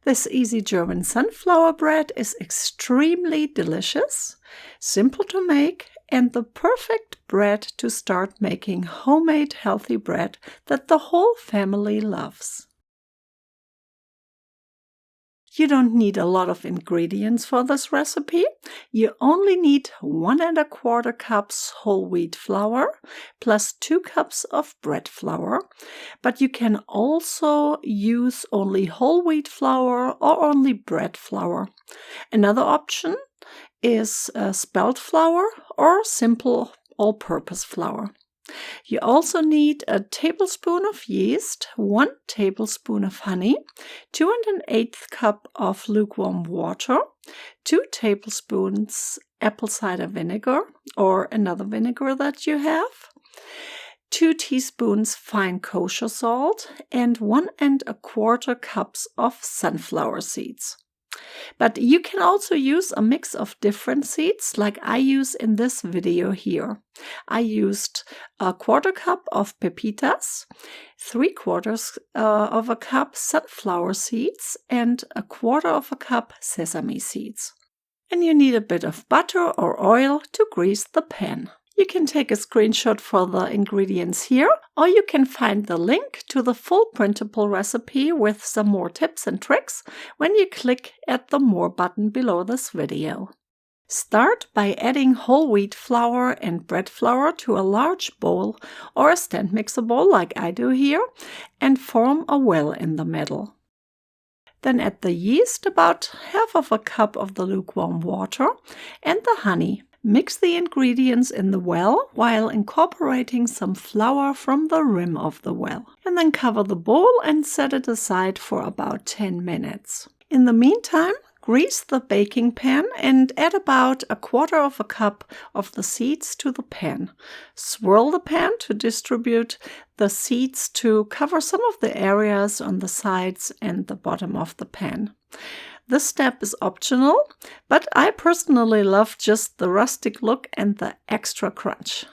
This easy German sunflower bread is extremely delicious, simple to make, and the perfect bread to start making homemade healthy bread that the whole family loves. You don't need a lot of ingredients for this recipe. You only need 1 1/4 cups whole wheat flour plus 2 cups of bread flour, but you can also use only whole wheat flour or only bread flour. Another option is spelt flour or simple all-purpose flour. You also need a tablespoon of yeast, 1 tablespoon of honey, 2 1/8 cup of lukewarm water, 2 tablespoons apple cider vinegar or another vinegar that you have, 2 teaspoons fine kosher salt, and 1 1/4 cups of sunflower seeds. But you can also use a mix of different seeds like I use in this video here. I used 1/4 cup of pepitas, 3/4 of a cup sunflower seeds, and 1/4 cup sesame seeds. And you need a bit of butter or oil to grease the pan. You can take a screenshot for the ingredients here, or you can find the link to the full printable recipe with some more tips and tricks when you click at the More button below this video. Start by adding whole wheat flour and bread flour to a large bowl or a stand mixer bowl like I do here, and form a well in the middle. Then add the yeast, about 1/2 cup of the lukewarm water, and the honey. Mix the ingredients in the well while incorporating some flour from the rim of the well. And then cover the bowl and set it aside for about 10 minutes. In the meantime, grease the baking pan and add about 1/4 cup of the seeds to the pan. Swirl the pan to distribute the seeds to cover some of the areas on the sides and the bottom of the pan. This step is optional, but I personally love just the rustic look and the extra crunch.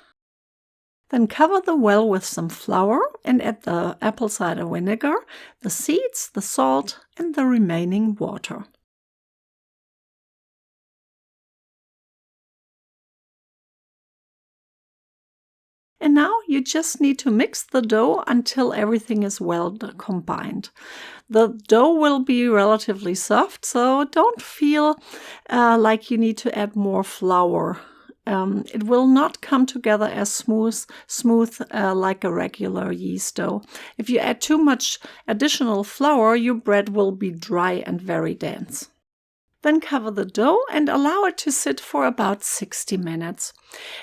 Then cover the well with some flour and add the apple cider vinegar, the seeds, the salt, and the remaining water. And now you just need to mix the dough until everything is well combined. The dough will be relatively soft, so don't feel like you need to add more flour. It will not come together as smooth like a regular yeast dough. If you add too much additional flour, your bread will be dry and very dense. Then cover the dough and allow it to sit for about 60 minutes.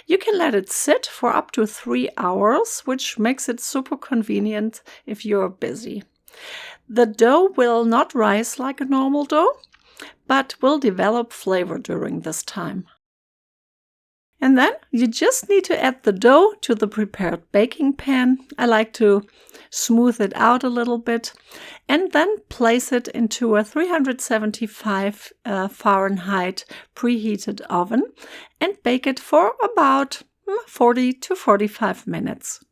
You can let it sit for up to 3 hours, which makes it super convenient if you're busy. The dough will not rise like a normal dough, but will develop flavor during this time. And then you just need to add the dough to the prepared baking pan. I like to smooth it out a little bit, and then place it into a 375 Fahrenheit preheated oven and bake it for about 40 to 45 minutes.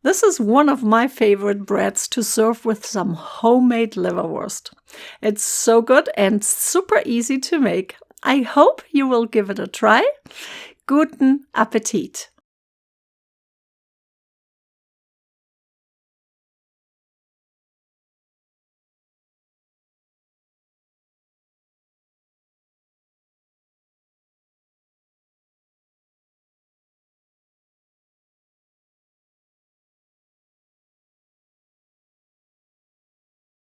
This is one of my favorite breads to serve with some homemade liverwurst. It's so good and super easy to make. I hope you will give it a try. Guten Appetit!